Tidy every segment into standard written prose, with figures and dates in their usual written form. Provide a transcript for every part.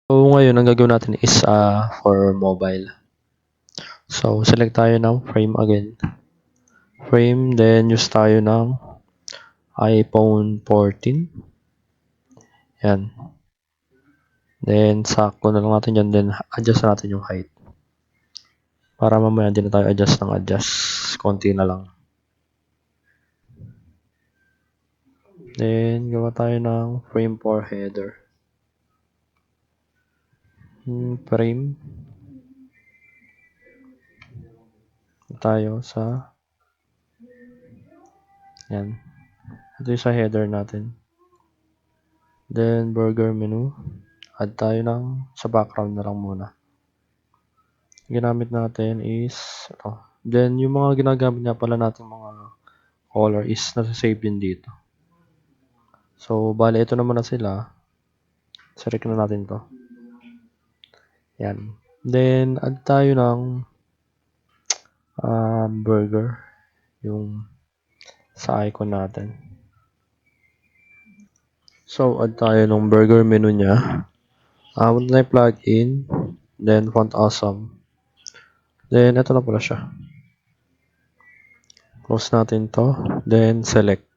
So, ngayon ang gagawin natin is for mobile. So, select tayo ng frame again. Frame, then use tayo ng iPhone 14. Yan. Then, sakto na lang natin yan. Then, adjust natin yung height. Para mamaya hindi na tayo adjust ng adjust. Konti na lang. Then, gawa tayo ng frame for header. Frame. Tayo sa yan. Ito yung sa header natin. Then, burger menu. Add tayo ng sa background na lang muna. Ginamit natin is ito. Then, yung mga ginagamit nga pala natin mga color is nasa-save din dito. So, bale, ito naman na sila. Select na natin to. Yan. Then, add tayo ng burger. Yung sa icon natin. So, add tayo ng burger menu niya. Muna na yung plugin. Then, font awesome. Then, ito na pala siya. Close natin to. Then, select.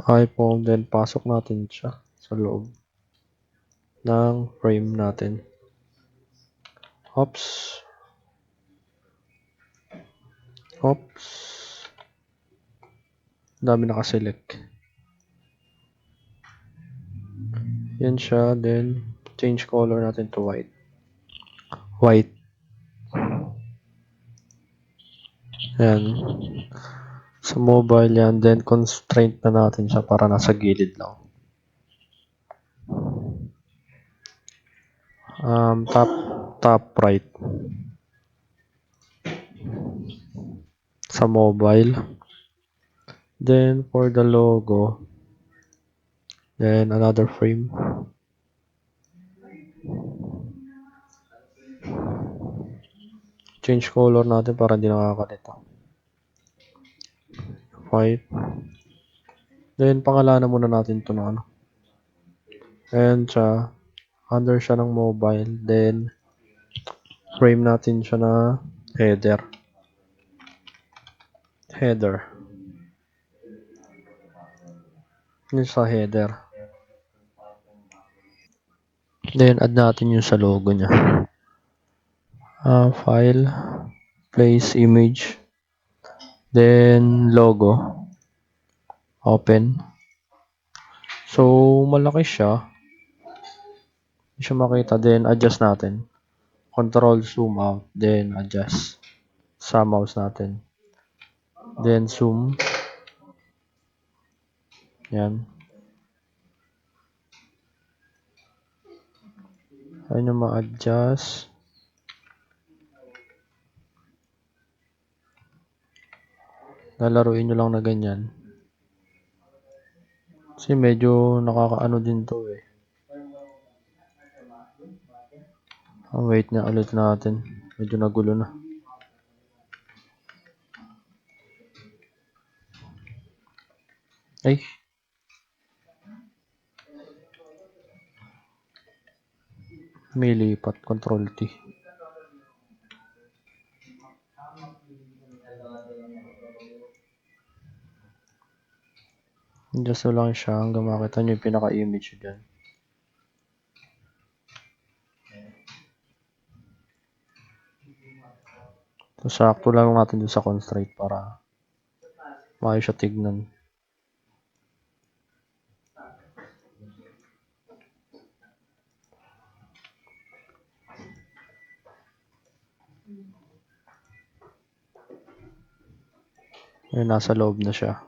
iPhone. Then, pasok natin siya sa loob ng frame natin. Oops. Dami nakaselect. Yan siya. Then, change color natin to white. White. Yan. Sa mobile yan. Then, constraint na natin siya para nasa gilid lang. Top right. Sa mobile. Then, for the logo, then another frame. Change color natin para hindi nakakalito. White. Then, pangalanan muna natin ito na ano. And siya, under siya ng mobile. Then, frame natin siya na header. Yun sa header. Then, add natin yung sa logo niya. File, place image, then logo, open. So, malaki siya. Hindi siya makita. Then, adjust natin. Control zoom out. Then, adjust sa mouse natin. Then, zoom. Yan. Ayun yung ma-adjust. Lalaruin nyo lang na ganyan. Kasi medyo nakakaano din to eh. Wait na ulit natin. Medyo nagulo na. Ay. May lipat. Control T. Adjust lang siya hanggang makita nyo yung pinaka-image dyan. So, sakto lang natin dun sa constraint para maayos siya tignan. Ayun, nasa loob na siya.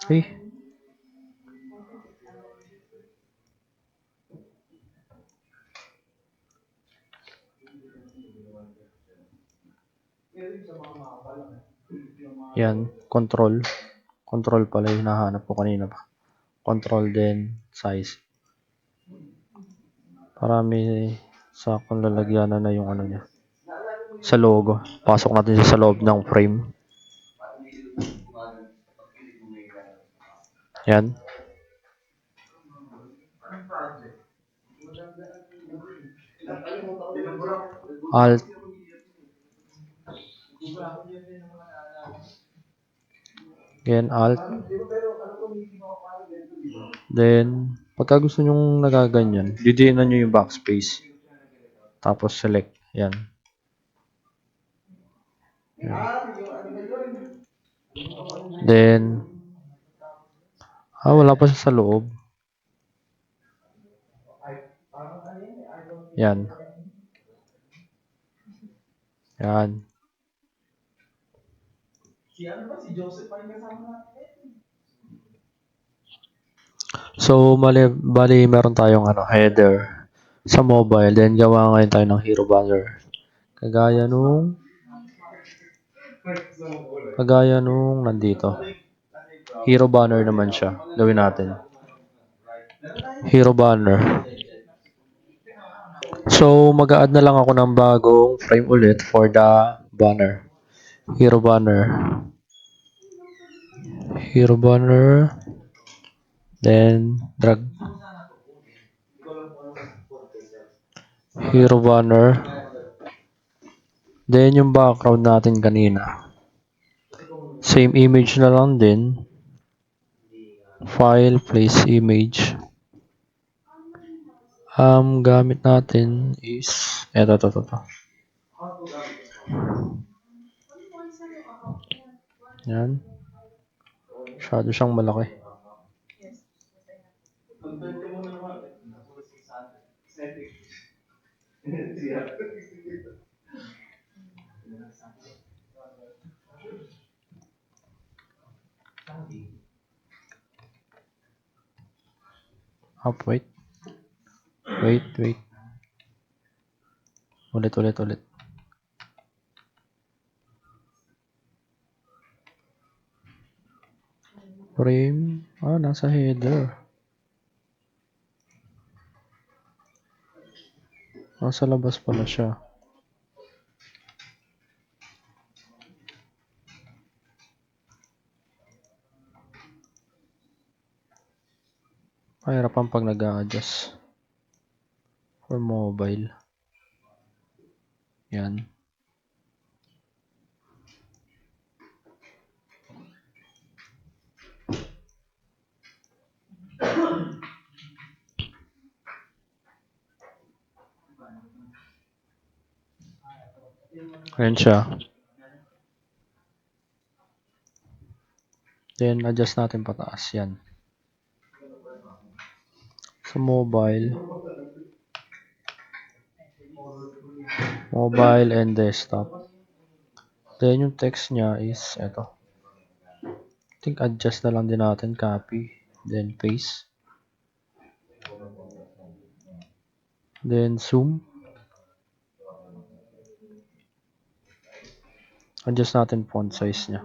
Ay. Yan, control. Control pala yung hinahanap ko kanina pa. Control then size. Parami sa kung lalagyanan na yung ano niya. Sa logo. Pasok natin siya sa loob ng frame. Yan. Alt. Yan, alt. Then, pagka gusto nyong nagaganyan, didiinan nyo yung backspace. Tapos select. Yan. Yan. Then, wala pa siya sa loob. Yan. Yan. So, bali meron tayong header sa mobile. Then, gawa ngayon tayo ng hero banner. Kagaya nung nandito. Hero banner naman siya. Gawin natin. Hero banner. So, mag-a-add na lang ako ng bagong frame ulit for the banner. Hero banner. Hero banner. Then, drag. Hero banner. Then, yung background natin kanina. Same image na lang din. File, place image. Gamit natin is eto. Yan. Masyado siyang malaki. Wait. Ulit. Frame. Nasa header. Nasa labas pala siya. Mahirapan pag nag-a-adjust. For mobile. Yan. Ayan siya. Then, adjust natin pataas. Yan. Sa mobile and desktop. Then, yung text niya is eto. I think adjust na lang din natin. Copy. Then, paste. Then, zoom. Adjust natin font size niya.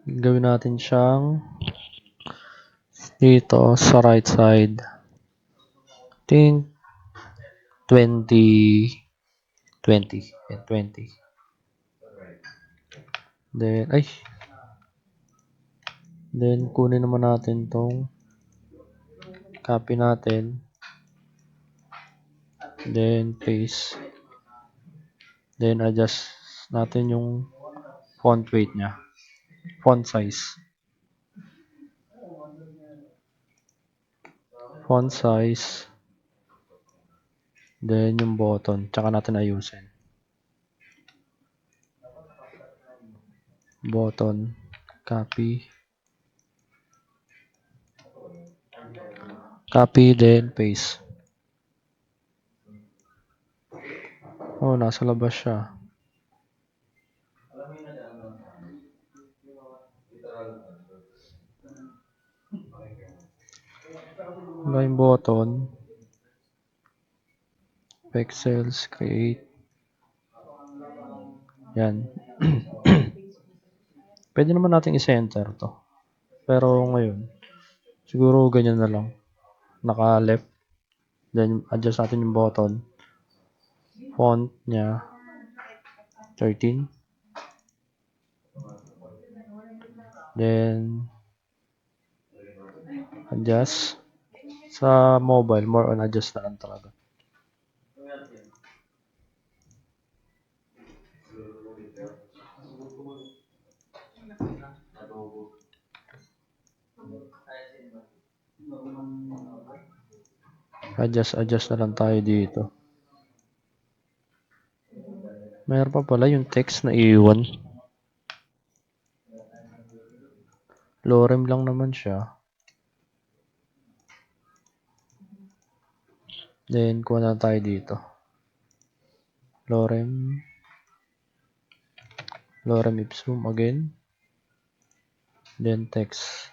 Gawin natin siyang dito sa right side. I think 20. Then, kunin naman natin tong copy natin. Then, paste. Then, adjust natin yung font weight niya. Font size. Font size. Then, yung button. Tsaka natin ayusin. Button. Copy. Copy, then paste. Nasa labas siya. Yung button. pixels, create. Yan. Pwede naman nating i-center to. Pero ngayon, siguro ganyan na lang. Naka-left. Then, adjust natin yung button. Font niya, 13. Then, adjust. Sa mobile, more on adjust na lang talaga. Adjust na lang tayo dito. Mayroon pa pala yung text na iwan. Lorem lang naman siya. Then, kuha na tayo dito. Lorem ipsum again. Then, text.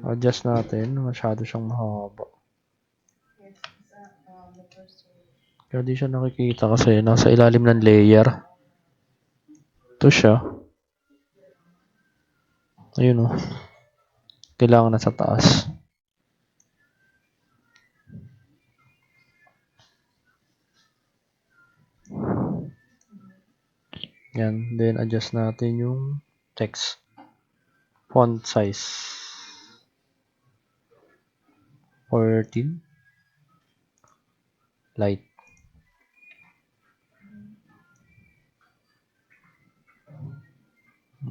Adjust natin. Masyado siyang mahaba. Kaya di siya nakikita kasi nasa ilalim ng layer. Ito siya. Ayun o. Kailangan nasa taas. Yan. Then, adjust natin yung text. Font size. 14. Light.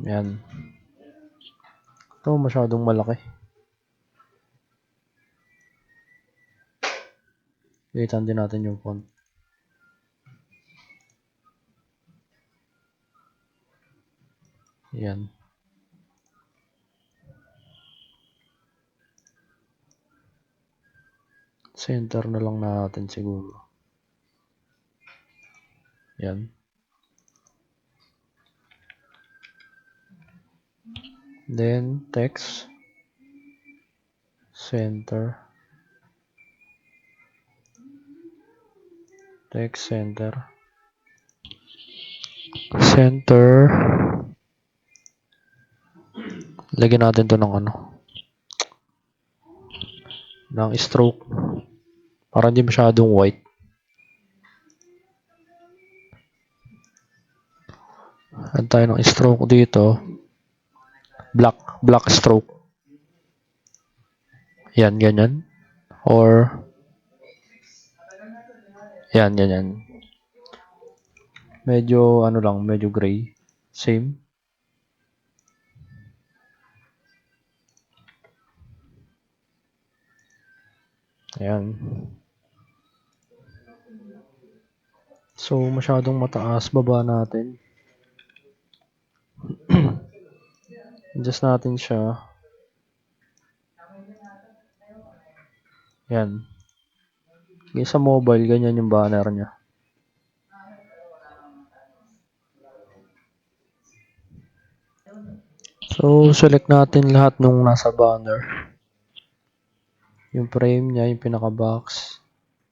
Yan. Ito masyadong malaki. Litan din natin yung font. Yan. Center na lang natin siguro. Yan. Then, text. Center. Text center. Center. Lagyan natin to ng ng stroke. Para hindi masyadong white. Add tayo ng stroke dito. Black stroke. Yan, ganyan. Or, yan, ganyan. Medyo, medyo gray. Same. Ayan. So, masyadong mataas. Baba natin. Adjust natin siya. Yan. Yung sa mobile, ganyan yung banner niya. So, select natin lahat nung nasa banner. Yung frame niya, yung pinaka-box.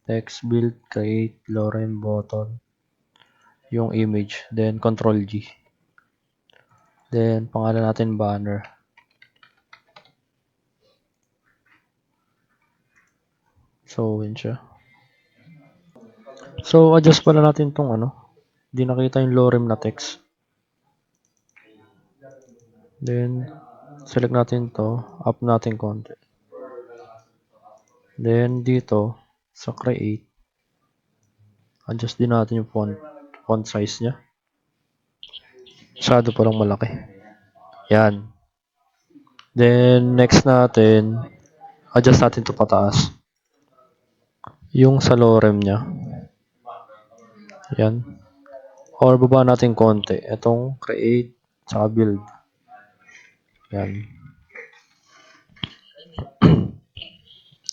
Text, build, create, lorem, button. Yung image. Then, Control G. Then, pangalan natin banner. So, yun siya. So, adjust pala natin tong Hindi nakita yung lorem na text. Then, select natin to. Up natin konti. Then, dito, sa create, adjust din natin yung font size niya. Masyado palang malaki. Yan. Then, next natin, adjust natin to pataas. Yung sa lorem niya. Yan. Or baba natin konti. Itong create, saka build. Yan.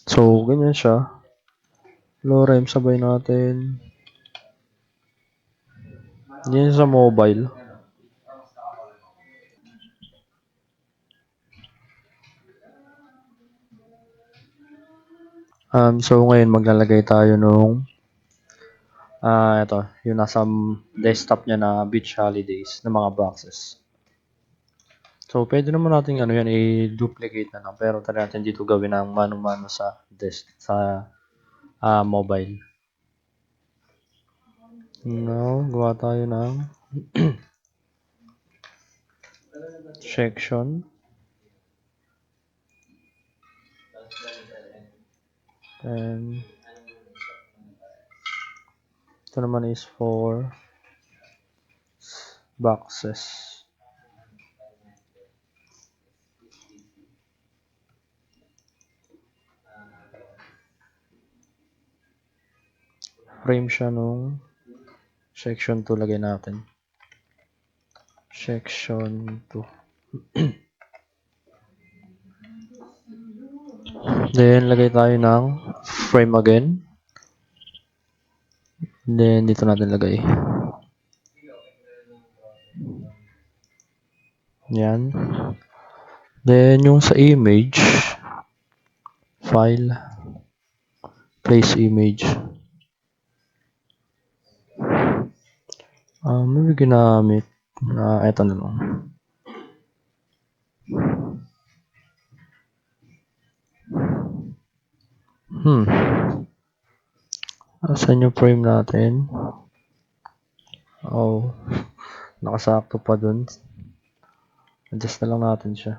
So, ganyan siya. Lorem, sabay natin. Yan sa mobile. So ngayon maglalagay tayo nung ito, yung nasa desktop niya na beach holidays na mga boxes. So pwede naman natin ano yan i-duplicate na lang pero try natin dito gawin ang mano-mano sa mobile. Now, gawa tayo ng section. And ito naman is for boxes. Frame siya nung section 2 lagay natin. Section 2. Then lagay tayo ng frame again. Then dito natin lagay. Yan. Then yung sa image, file, place image. May ginamit na ito na lang. Asan yung frame natin? Oh, nakasakto pa dun. Adjust na lang natin siya.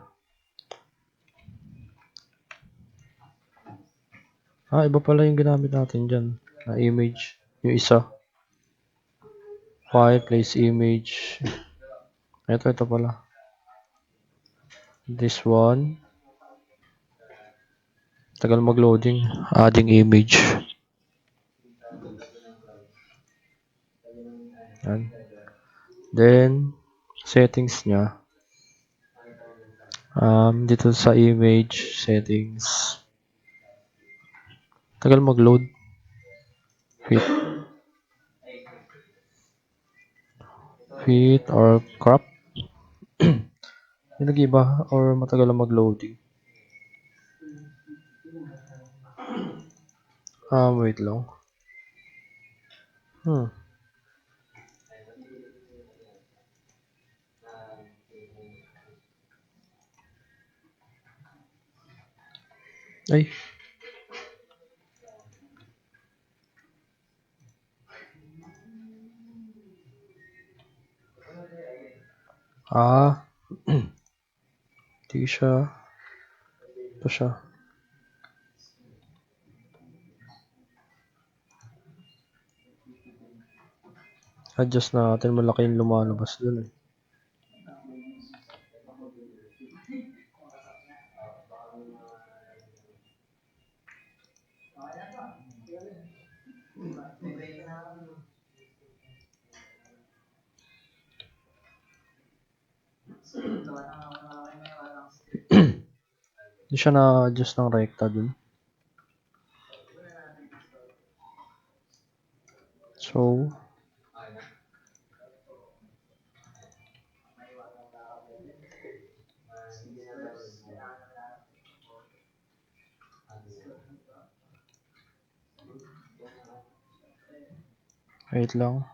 Iba pala yung ginamit natin dyan. Na image. Yung isa. File, place image. Ito pala. This one. Tagal mag-loading. Adding image. Yan. Then, settings niya. Dito sa image, settings. Tagal mag-load. Fit or crop. Yung nag-iba or matagal lang mag-loading. Wait lang. Ay. Hindi siya. Ito siya. Adjust natin. Malaki yung lumalabas dun eh. Hindi siya na-adjust ng recta dun. So, wait lang.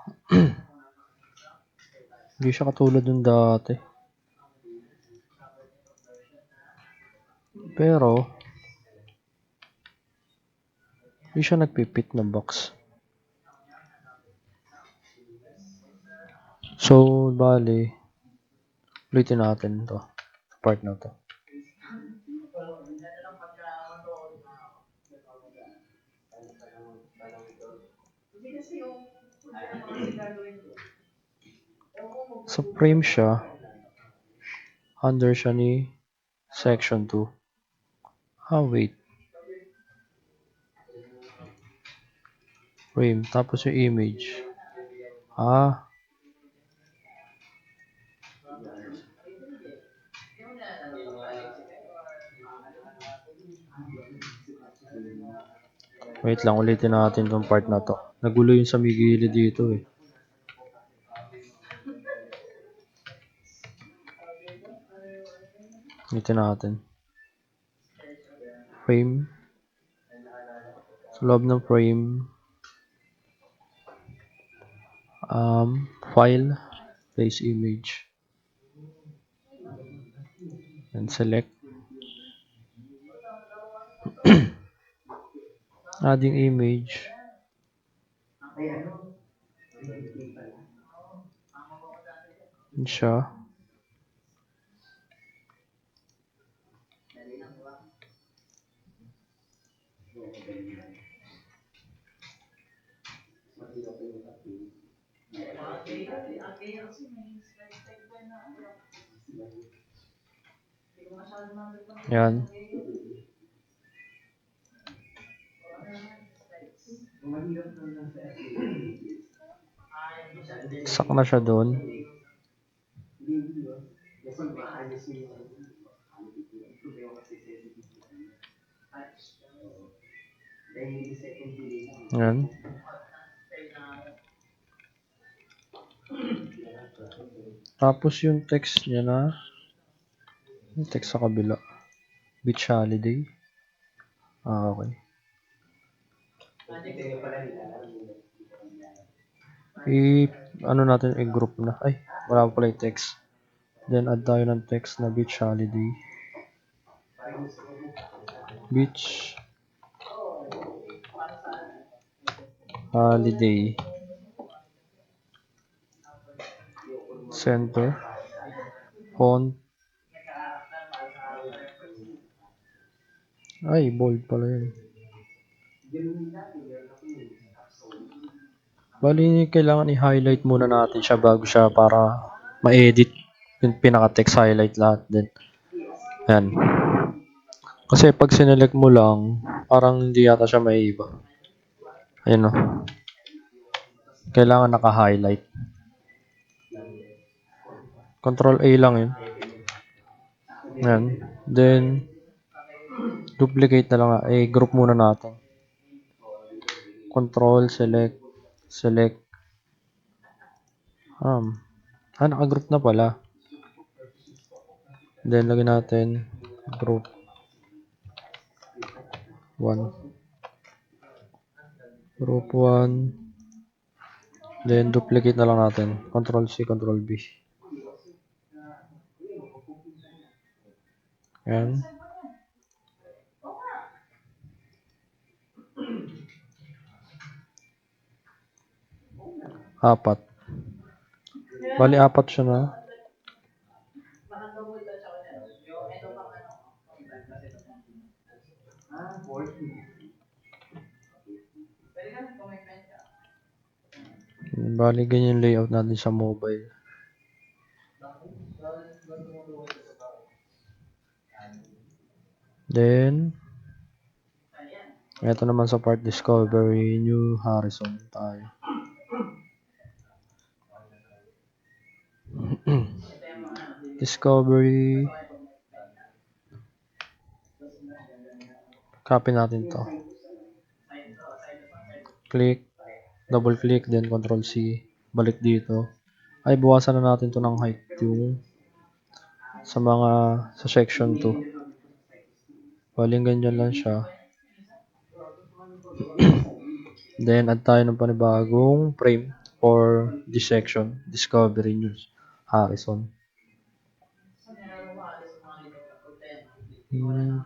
Hindi siya katulad dun dati. Pero, hindi siya nagpipit ng box. So, bali, ulitin natin to. Part na to. So, frame siya. Under siya ni section 2. Wait. Frame. Tapos yung image. Wait lang, ulitin natin tong part na to. Nagulo yung sa may gilid dito eh. Ulitin natin. Frame. Sa loob ng frame, file, place image, and select. Adding image. Yan siya. Yan. Sak na siya doon. Yan. Tapos yung text niya na, yung text sa kabila. Beach holiday. Okay. Ano natin, i-group na. Ay, wala pa pala yung text. Then, add tayo ng text na beach holiday. Beach holiday. Center. Font. Ay, bold pala yan. Bali, kailangan i-highlight muna natin siya bago siya para ma-edit yung pinaka-text highlight lahat din. Yan. Kasi pag sinelect mo lang, parang hindi yata siya maiiba. Ayun o. Kailangan naka-highlight. Control A lang yun. Yan. Then, duplicate na lang. I-group muna natin. Control, select, select. Naka-group na pala. Then, lagyan natin group 1. Group 1. Then, duplicate na lang natin. Control C, Control B. Yan. Apat. Bali, apat siya na. Bali, ganyan layout natin sa mobile. Then, ito naman sa part discovery, new Harrison tayo. Discovery. Copy natin to. Click. Double click. Then Control C. Balik dito. Ay, bawasan na natin to ng height yung sa section 2. Baling ganyan lang siya. Then, add tayo ng panibagong frame for this section. Discovery News. Harrison.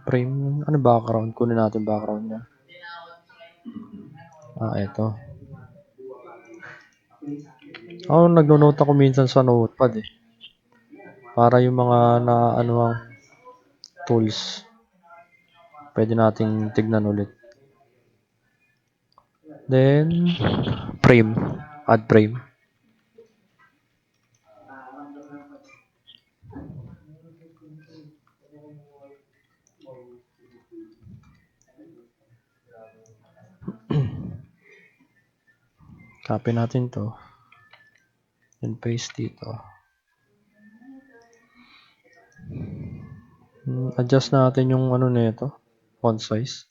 Frame. Ano background? Kunin natin background niya. Ito. Nagno-note ako minsan sa notepad eh. Para yung mga tools, pwede nating tignan ulit. Then, frame. Add frame. Copy natin to. Then paste dito. Adjust natin yung nito, font size.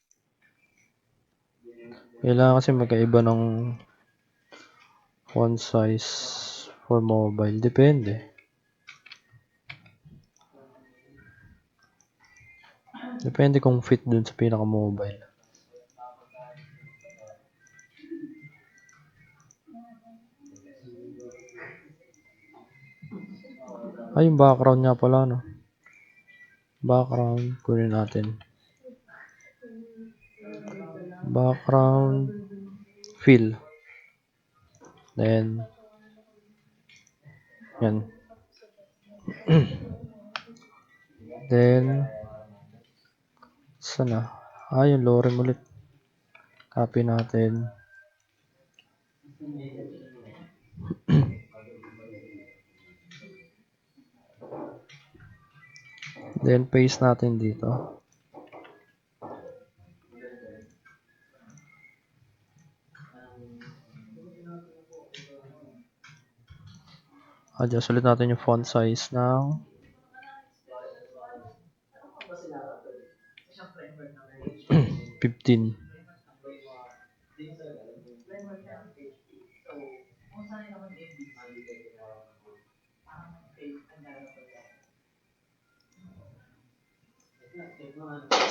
Kailangan kasi magkaiba ng font size for mobile. Depende. Depende kung fit dun sa pinaka-mobile. Ay, yung background nga pala, no? Background, kunin natin. Background, fill. Then, yan. Then, sana? Yung lorem ulit. Copy natin. Then, paste natin dito. Adjust ulit natin yung font size ng 15.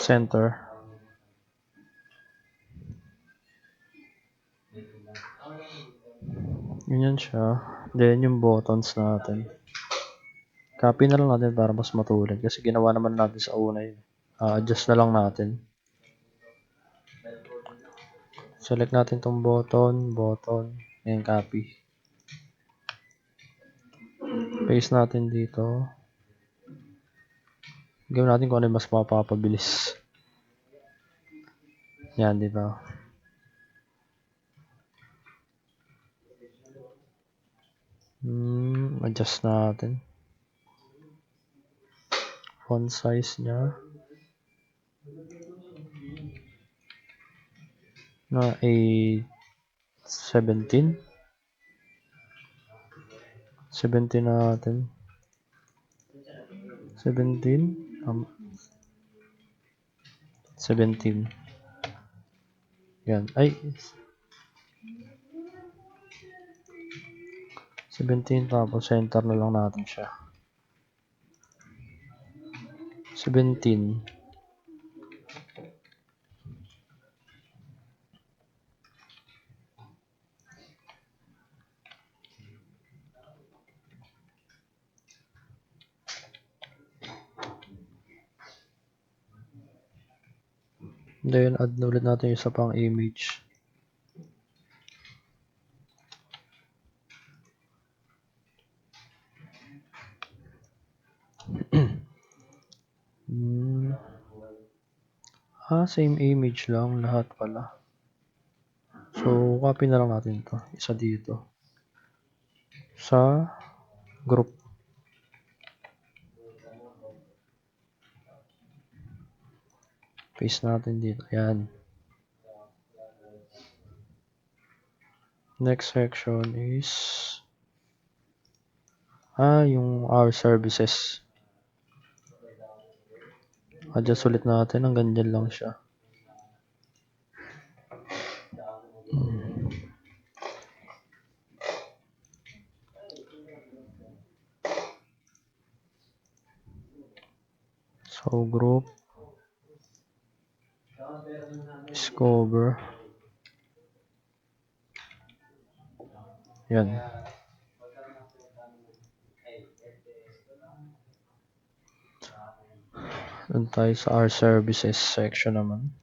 Center. Ganyan siya. Then, yung buttons natin. Copy na lang natin para mas matulad. Kasi ginawa naman natin sa una yun. Adjust na lang natin. Select natin tong button. Ayan, copy. Paste natin dito. Gawin natin kung ano yung mas mapapabilis. Yan, di ba? Adjust natin. Font size niya. Na 17. 17 natin. 17. 17. Yan. Ay. 17 tapos center na lang natin siya. 17. Then, add na ulit natin yung isa pang image. Same image lang lahat pala. So, copy na lang natin ito. Isa dito. Sa group. Paste natin dito. Ayan. Next section is yung our services. Adjust ulit natin. Hanggang dyan lang siya. So, group. Discover. Yan. Doon tayo sa our services section naman.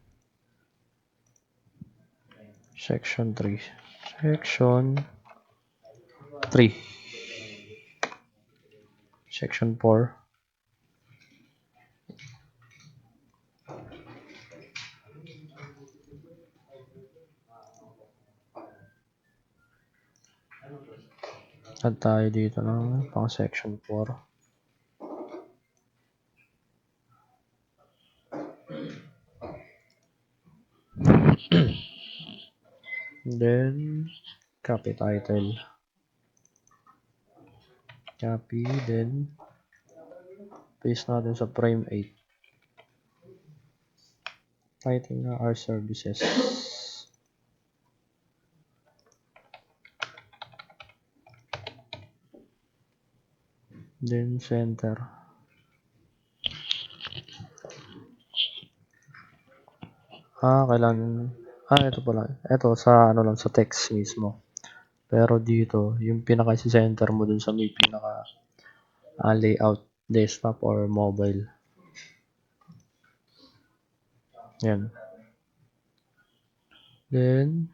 Section 3. Section 3. Section 4. Add tayo dito ng pang section 4. Then, copy title. Copy, then, paste natin sa frame 8. Title na our services. Then, center. Kailangan, ito pala. Ito, sa, lang, sa text mismo. Pero dito, yung pinaka-center mo dun sa may pinaka layout, desktop or mobile. Yan. Then,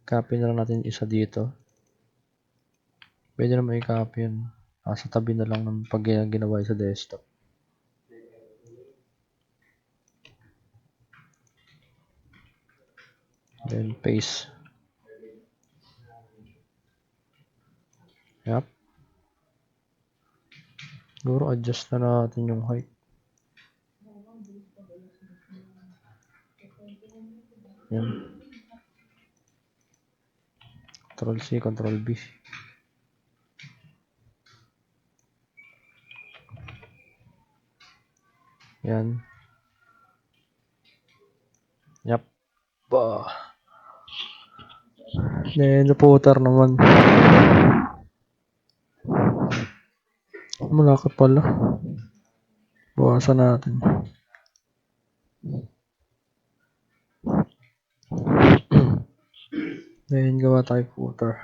copy na lang natin isa dito. Pwede naman i-copy yun. Sa tabi na lang ng pag ginawa sa desktop. Then, paste. Yup. Siguro adjust na natin yung height. Yan. Ctrl C, Ctrl B. Yan. Yup. Then, footer naman. Malaki pala. Bawasan natin. Then, gawa tayo footer.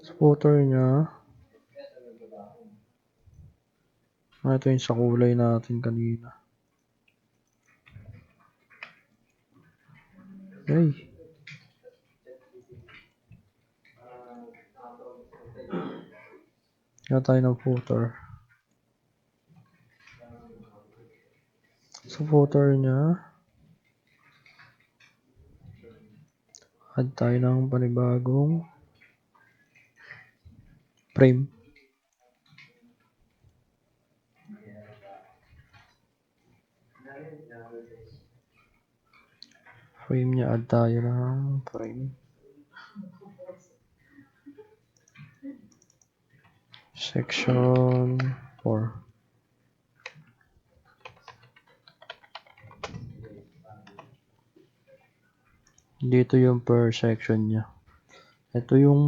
Sa footer niya, ito yung sa kulay natin kanina. Ay. Gawa tayo ng footer. Sa footer niya, add tayo ng panibagong frame. Frame niya, add tayo ng frame. Section 4. Dito yung per section niya. Ito yung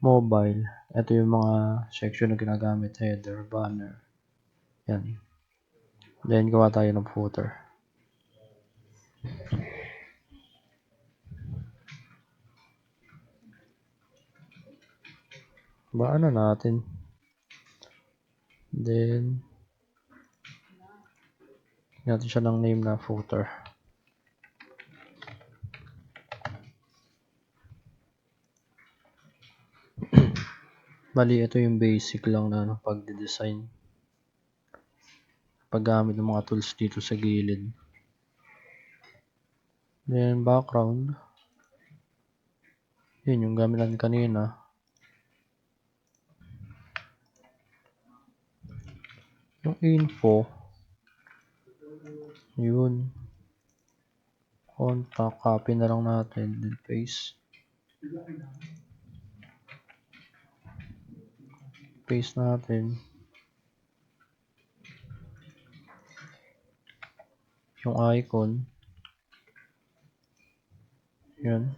mobile. Ito yung mga section na ginagamit. Header, banner. Yan. Then, gawa tayo ng footer. Baan na natin. Then, natin siya ng name na footer. Bali, ito yung basic lang na pagde-design. Paggamit ng mga tools dito sa gilid. Then, background. Yun yung gamit natin kanina. Yung info. Yun. Contact. Copy na lang natin. Then, paste. Paste natin. Yung icon. Yun.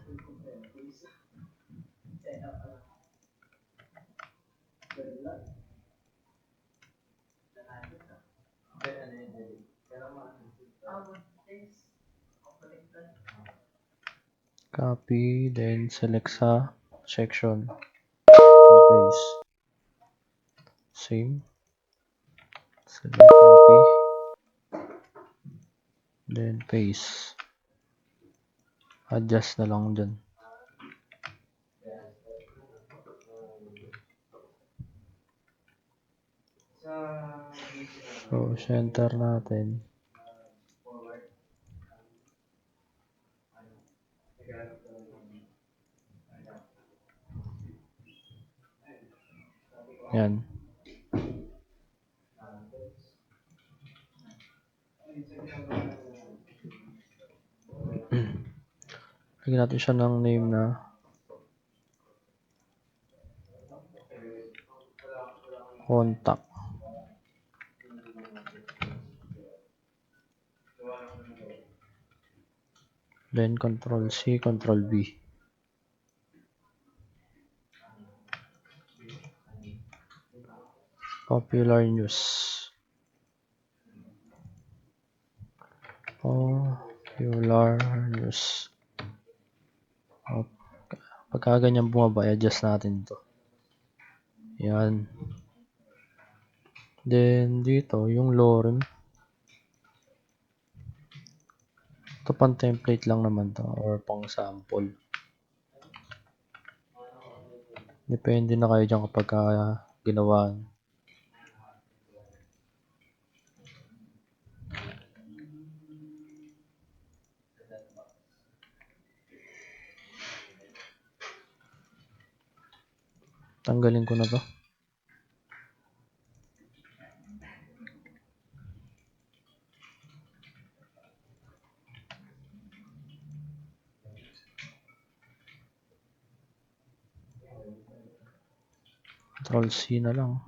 Copy. Then, select sa section. Paste. Same. Select copy. Then, paste. Adjust na lang dyan. So, center natin. Yan. Lagyan natin siya ng name na contact. Then, Control C, Control V. Popular news. Oh, Popular news. Pagka ganyan bumaba, adjust natin to. Yan. Then, dito, yung lorem. Ito pang template lang naman to or pang sample. Depende na kayo dyan kapag ginawa. Tanggalin ko na to. Control C na lang.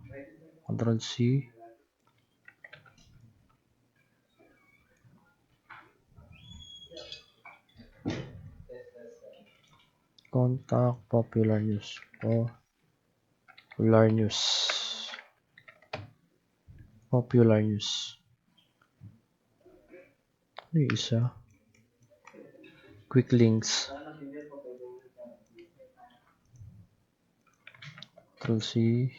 Control C. Contact popular news. Popular news. Popular news. Ano yung isa? Quick links. Control C.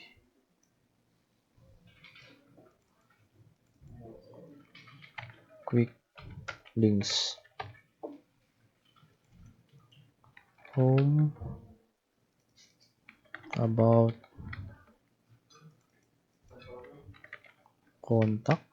Quick links. Home. About. Contact.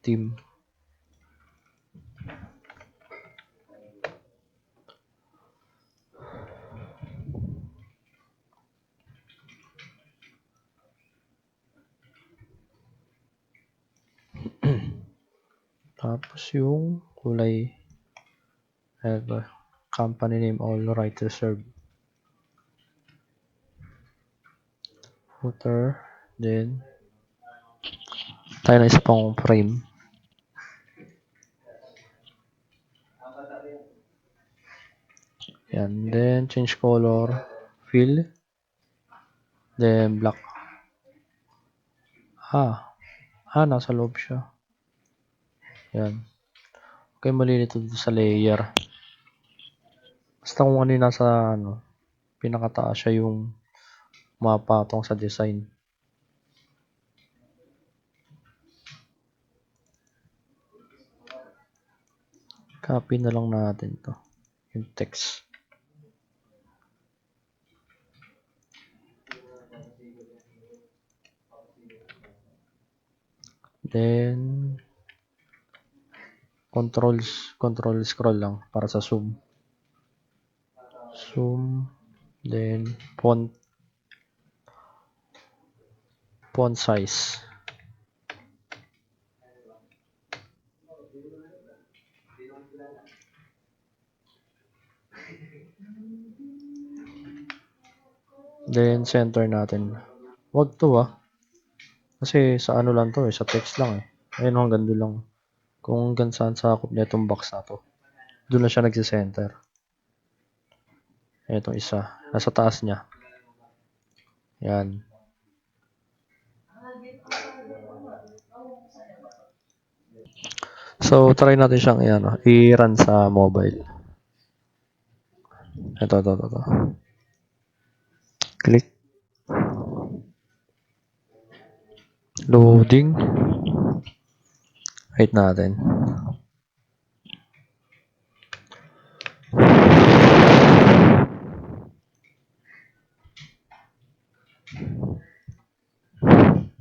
Team. Tapos yung kulay. Company name all right reserved. Footer. Then tayo na isa pang frame. Yan. Then change color. Fill. Then black. Nasa loob siya. Yan. Okay, malilito dito sa layer. Basta kung ano yung nasa pinakataas siya yung mapatong sa design. Copy na lang natin to. Yung text. Then control scroll lang para sa zoom. Then font size. Then center natin. Wag to kasi sa ano lang to sa text lang ayun hanggang doon lang. Kung hanggang saan sakop na itong box na to, doon na siya nagsi-center. Itong isa, nasa taas niya. Yan. So, try natin siyang i-run sa mobile. Ito. Click. Loading. Wait natin.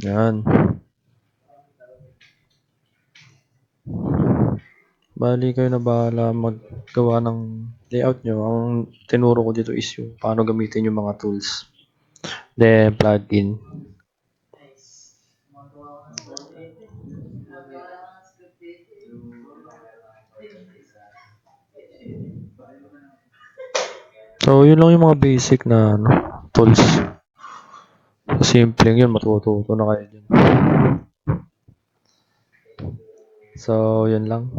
Yan. Bali kayo na bahala maggawa ng layout nyo. Ang tinuro ko dito is yung paano gamitin yung mga tools. Then plugin. So, yun lang yung mga basic na tools. Simple yun, matututo na kayo dyan. So, yun lang.